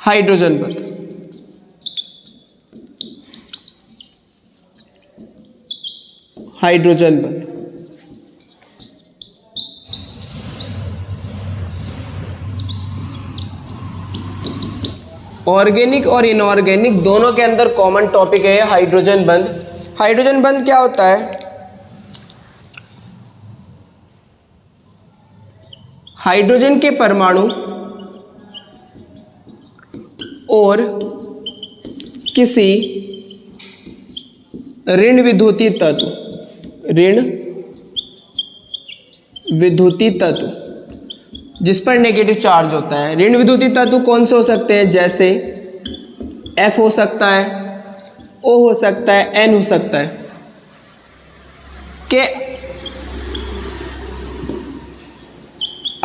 Hydrogen बंध। Hydrogen बंध। Organic और इनऑर्गेनिक दोनों के अंदर कॉमन टॉपिक है हाइड्रोजन बंध। हाइड्रोजन बंध क्या होता है? हाइड्रोजन के परमाणु और किसी ऋण विद्युतीय तत्व, ऋण विद्युतीय तत्व जिस पर नेगेटिव चार्ज होता है। ऋण विद्युतीय तत्व कौन से हो सकते हैं? जैसे F हो सकता है, O हो सकता है, N हो सकता है, के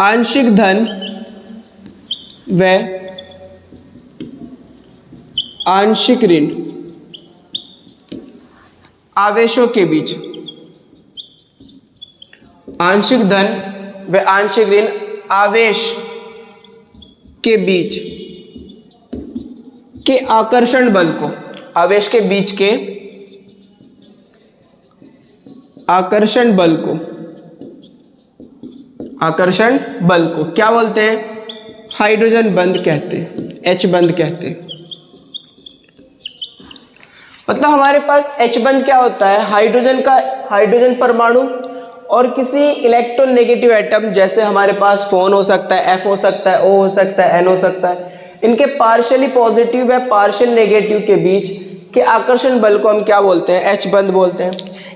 आंशिक धन व आंशिक ऋण आवेशों के बीच, आंशिक धन व आंशिक ऋण आवेश के बीच के आकर्षण बल को, आवेश के बीच के आकर्षण बल को, आकर्षण बल को क्या बोलते हैं? हाइड्रोजन बंध कहते हैं, H बंध कहते हैं। मतलब हमारे पास H बंध क्या होता है? हाइड्रोजन का, हाइड्रोजन परमाणु और किसी इलेक्ट्रॉन नेगेटिव एटम, जैसे हमारे पास फोन हो सकता है, F हो सकता है, O हो सकता है, N हो सकता है, इनके पार्शियली पॉजिटिव व पार्शियल नेगेटिव के बीच के आकर्षण बल को हम क्या बोलते हैं? H बंध बोलते हैं।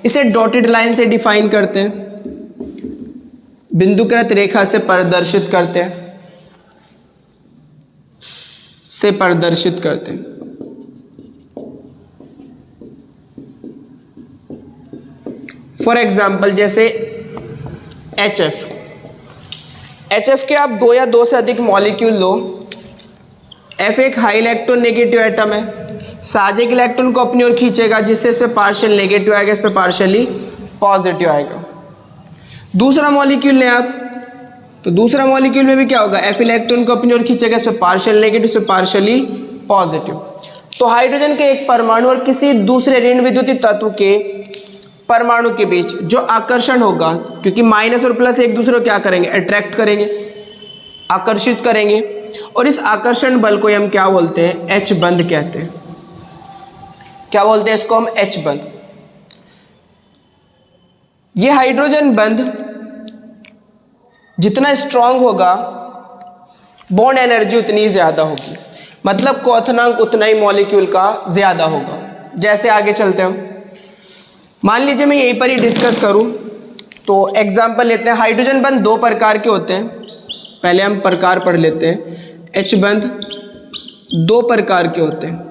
इसे डॉटेड लाइन से डिफाइन करते हैं, बिंदुकृत रेखा से प्रदर्शित करते हैं, से प्रदर्शित करते हैं। फॉर एग्जाम्पल जैसे HF के आप 2 या 2 से अधिक मॉलिक्यूल लो। F एक हाई इलेक्ट्रॉन नेगेटिव एटम है, साजिक इलेक्ट्रॉन को अपनी ओर खींचेगा जिससे इस पे पार्शियल नेगेटिव आएगा, इस पे पार्शियली पॉजिटिव आएगा। दूसरा मॉलिक्यूल लें आप, तो दूसरा मॉलिक्यूल में भी क्या होगा? F इलेक्ट्रॉन को अपनी ओर खींचेगा, इस पे पार्शियल नेगेटिव, इस पे पार्शियली पॉजिटिव। तो हाइड्रोजन के एक परमाणु और किसी दूसरे ऋण विद्युतीय तत्व के परमाणु के बीच जो आकर्षण होगा, क्योंकि माइनस और प्लस एक दूसरे को क्या करेंगे? अट्रैक्ट करेंगे, आकर्षित करेंगे, और इस आकर्षण बल को हम क्या बोलते हैं? H बंध कहते हैं। क्या बोलते हैं इसको हम? H बंध। ये हाइड्रोजन बंध जितना स्ट्रांग होगा, बॉन्ड एनर्जी उतनी ज्यादा होगी, मतलब क्वथनांक उतना ही मॉलिक्यूल का ज्यादा होगा। जैसे आगे चलते हैं, मान लीजिए मैं यहीं पर ही डिस्कस करूं, तो एग्जांपल लेते हैं। हाइड्रोजन बंध 2 प्रकार के होते हैं, पहले हम प्रकार पढ़ लेते हैं। H बंध 2 प्रकार के होते हैं।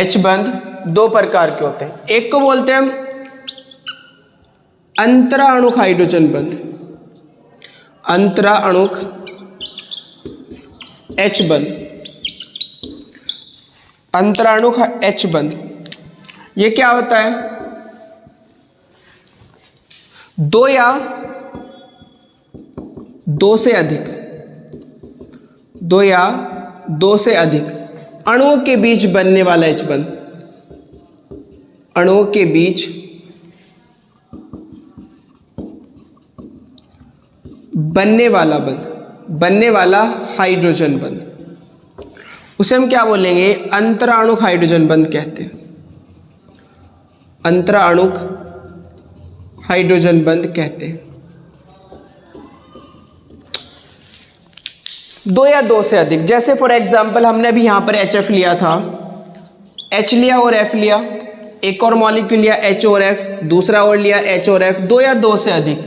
H बंध 2 प्रकार के होते हैं। एक को बोलते हैं हम अंतराणुक हाइड्रोजन बंध, अंतराणुक H बंध, अंतराणुक H बंध। ये क्या होता है? 2 या 2 से अधिक, 2 या 2 से अधिक अणुओं के बीच बनने वाला H बंध, अणुओं के बीच बनने वाला बंध, बनने वाला हाइड्रोजन बंध, उसे हम क्या बोलेंगे? अंतराणुक हाइड्रोजन बंध कहते हैं, अंतराणुक हाइड्रोजन बंध कहते हैं। 2 या 2 से अधिक, जैसे फॉर एग्जांपल हमने अभी यहाँ पर HF लिया था, H लिया और F लिया, एक और मॉलिक्यूल लिया H और F, दूसरा और लिया H और F। 2 या 2 से अधिक,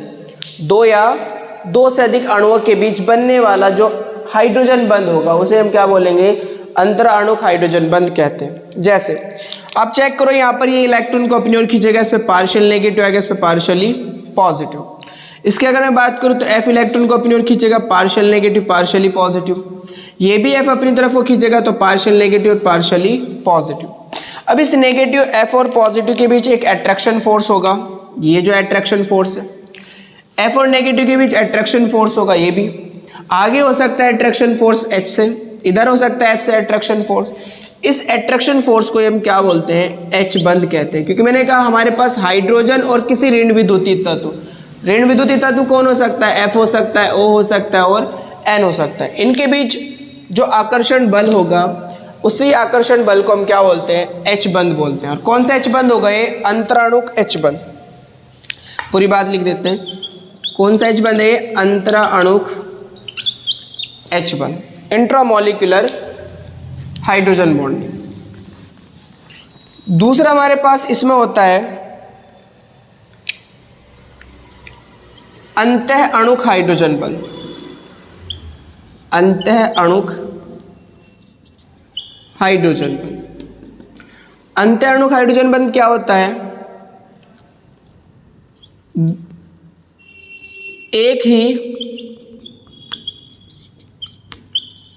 2 या 2 से अधिक अणुओं के बीच बनने वाला जो हाइड्रोजन बंध होगा उसे हम क्या बोलेंगे? अंतराणुक हाइड्रोजन बंध कहते हैं। जैसे आप चेक करो, यहाँ पर ये इलेक्ट्रॉन को अपनी ओर खींचेगा, इस पे पार्शियल नेगेटिव आएगा, इस पे पार्शियली पॉजिटिव। इसकी अगर मैं बात करूँ तो F इलेक्ट्रॉन को अपनी ओर खींचेगा, पार्शियल नेगेटिव, पार्शियली पॉजिटिव। ये भी F अपनी तरफ को खींचेगा तो पार्शियल नेगेटिव और पार्शियली पॉजिटिव। अब इस नेगेटिव F और पॉजिटिव के बीच एक अट्रैक्शन फोर्स होगा, ये जो अट्रैक्शन फोर्स है, F और नेगेटिव के बीच अट्रैक्शन फोर्स होगा, ये भी आगे हो सकता है अट्रैक्शन फोर्स H से, इधर हो सकता है F से अट्रैक्शन फोर्स। इस अट्रैक्शन फोर्स को हम क्या बोलते हैं, H बंद कहते हैं, क्योंकि मैंने कहा हमारे पास हाइड्रोजन और किसी ऋण विद्युतीय तत्व, ऋण विद्युतीय तत्व कौन हो सकता है, F हो सकता है, O हो सकता है और N हो सकता है। इनके बीच जो आकर्षण बल होगा उसी आकर्षण बल को हम क्या बोलते हैं, H बंद बोलते हैं। और कौन सा H बंद होगा, ये अंतराणुक H बंद। पूरी बात लिख देते हैं, कौन सा H बंद है, अंतराणुक H बंद, इंट्रामॉलिक्यूलर हाइड्रोजन बॉन्डिंग। दूसरा हमारे पास इसमें होता है अंतः अणुक हाइड्रोजन बंध। अंतः अणुक हाइड्रोजन बंध, अंतः अणुक हाइड्रोजन बंध क्या होता है, एक ही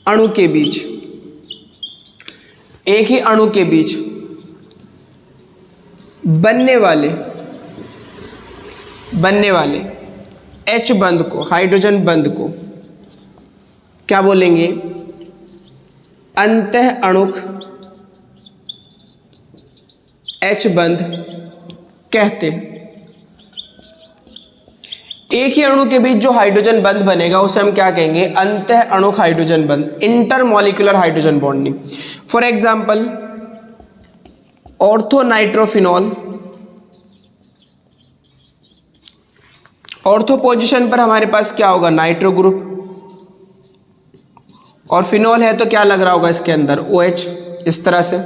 अणु के बीच, एक ही अणु के बीच बनने वाले H बंध को, हाइड्रोजन बंध को क्या बोलेंगे, अंतः अणुक H बंध कहते हैं। एक ही अणु के बीच जो हाइड्रोजन बंध बनेगा उसे हम क्या कहेंगे, अंतः अणुक हाइड्रोजन बंध, intermolecular hydrogen bonding. For example orthonitrophenol, ortho position पर हमारे पास क्या होगा, नाइट्रो ग्रुप, और फिनॉल है तो क्या लग रहा होगा इसके अंदर, OH। इस तरह से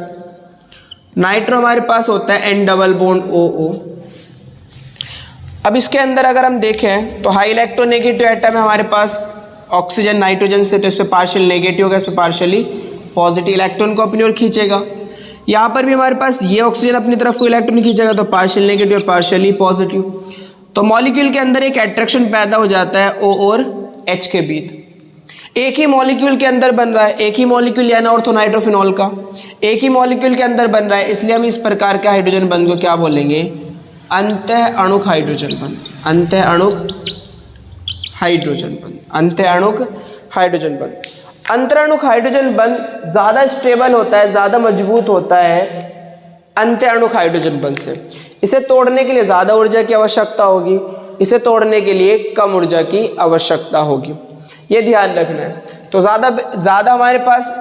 नाइट्रो हमारे पास होता है N डबल बॉन्ड OO। अब इसके अंदर अगर हम देखें तो हाई इलेक्ट्रोनेगेटिव एटम है हमारे पास ऑक्सीजन नाइट्रोजन से, तो इस पर पार्शियल नेगेटिव होगा, इस पर पार्शियली पॉजिटिव इलेक्ट्रॉन को अपनी ओर खींचेगा। यहाँ पर भी हमारे पास ये ऑक्सीजन अपनी तरफ को इलेक्ट्रॉन खींचेगा, तो पार्शियल नेगेटिव और पार्शियली पॉजिटिव। तो मॉलिक्यूल के अंदर एक अट्रैक्शन पैदा हो जाता है O और H के बीच। एक ही मॉलिक्यूल के अंदर बन रहा है, एक ही मॉलिक्यूल यानी ऑर्थोनाइट्रोफिनॉल का एक ही मॉलिक्यूल के अंदर बन रहा है, इसलिए हम इस प्रकार के हाइड्रोजन बंध को क्या बोलेंगे, अंतः अणुक हाइड्रोजन बंध, अंतः अणुक हाइड्रोजन बंध, अंतः अणुक हाइड्रोजन बंध। अंतराणुक हाइड्रोजन बंध ज़्यादा स्टेबल होता है, ज़्यादा मजबूत होता है अंतः अणुक हाइड्रोजन बंध से। इसे तोड़ने के लिए ज़्यादा ऊर्जा की आवश्यकता होगी, इसे तोड़ने के लिए कम ऊर्जा की आवश्यकता होगी, ये ध्यान रखना है। तो ज़्यादा हमारे पास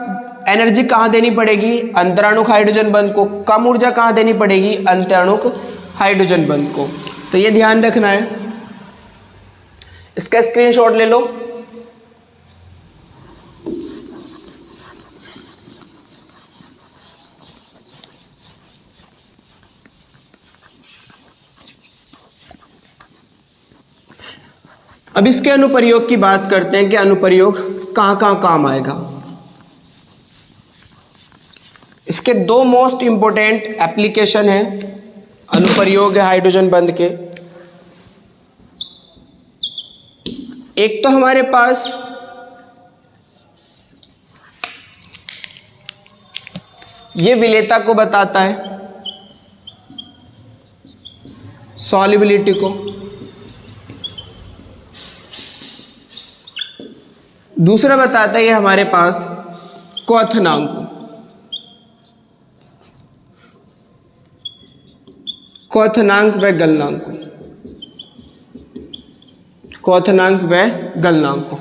एनर्जी कहाँ देनी पड़ेगी, अंतराणुक हाइड्रोजन बंध को, कम ऊर्जा कहाँ देनी पड़ेगी, अंतराणुक हाइड्रोजन बंध को। तो ये ध्यान रखना है, इसका स्क्रीनशॉट ले लो। अब इसके अनुप्रयोग की बात करते हैं कि अनुप्रयोग कहाँ कहाँ काम आएगा। इसके दो मोस्ट इंपोर्टेंट एप्लीकेशन है, अनुप्रयोग है हाइड्रोजन बंध के। एक तो हमारे पास ये विलेयता को बताता है, सॉल्युबिलिटी को। दूसरा बताता है ये हमारे पास क्वथनांक को, क्वथनांक व गलनांक को, क्वथनांक व गलनांक को।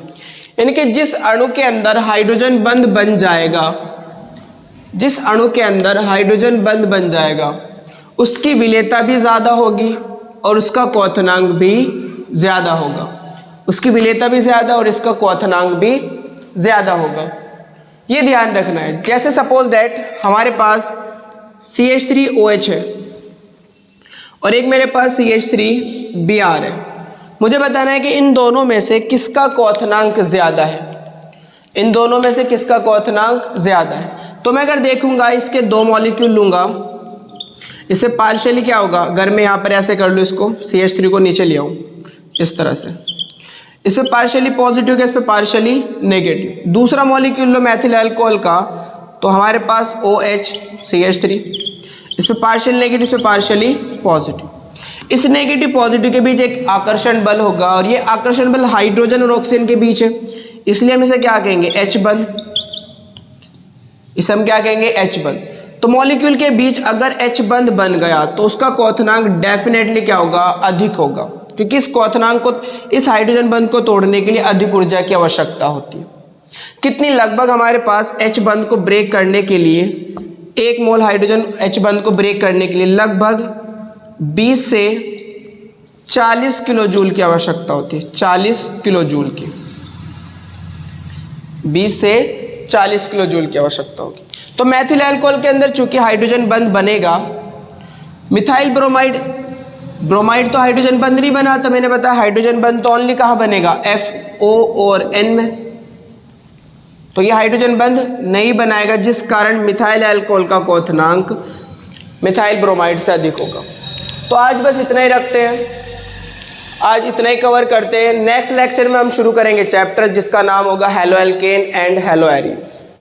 यानी कि जिस अणु के अंदर हाइड्रोजन बंध बन जाएगा, जिस अणु के अंदर हाइड्रोजन बंध बन जाएगा उसकी विलेयता भी ज़्यादा होगी और उसका क्वथनांक भी ज़्यादा होगा, उसकी विलेयता भी ज़्यादा और इसका क्वथनांक भी ज़्यादा होगा। ये ध्यान रखना है। जैसे सपोज दैट हमारे पास CH3OH है और एक मेरे पास CH3Br है, मुझे बताना है कि इन दोनों में से किसका क्वथनांक ज़्यादा है, इन दोनों में से किसका क्वथनांक ज़्यादा है। तो मैं अगर देखूंगा इसके दो मॉलिक्यूल लूँगा, इससे पार्शियली क्या होगा, अगर मैं यहाँ पर ऐसे कर लूँ, इसको CH3 को नीचे ले आऊँ इस तरह से, इस पर पार्शियली पॉजिटिव का, इस पर पार्शियली नेगेटिव। दूसरा मॉलिक्यूल लो मैथिल अल्कोहल का, तो हमारे पास OH CH3, इस पर पार्शियल नेगेटिव, इस पर पार्शियली पॉजिटिव। इस नेगेटिव पॉजिटिव के बीच एक आकर्षण बल होगा और ये आकर्षण बल हाइड्रोजन और ऑक्सीजन के बीच है, इसलिए हम इसे क्या कहेंगे, H बंध। इसे हम क्या कहेंगे, H बंध। तो मॉलिक्यूल के बीच अगर H बंध बन गया तो उसका क्वथनांक डेफिनेटली क्या होगा, अधिक होगा, क्योंकि इस क्वथनांक को, इस हाइड्रोजन बंध को तोड़ने के लिए अधिक ऊर्जा की आवश्यकता होती है। कितनी, लगभग हमारे पास H बंध को ब्रेक करने के लिए, 1 मोल हाइड्रोजन H बंध को ब्रेक करने के लिए लगभग 20 से 40 किलो जूल की आवश्यकता होती है, 40 किलो जूल की, 20 से 40 किलो जूल की आवश्यकता होगी। तो मैथिल अल्कोहल के अंदर चूंकि हाइड्रोजन बंध बनेगा, मिथाइल ब्रोमाइड, ब्रोमाइड तो हाइड्रोजन बंध नहीं बनाता, मैंने बताया हाइड्रोजन बंध तो ओनली कहाँ बनेगा, FO और N में, तो ये हाइड्रोजन बंध नहीं बनाएगा, जिस कारण मिथाइल अल्कोहल का क्वथनांक मिथाइल ब्रोमाइड से अधिक होगा। तो आज बस इतना ही रखते हैं, आज इतना ही कवर करते हैं। नेक्स्ट लेक्चर में हम शुरू करेंगे चैप्टर जिसका नाम होगा hello alkene and hello arenes.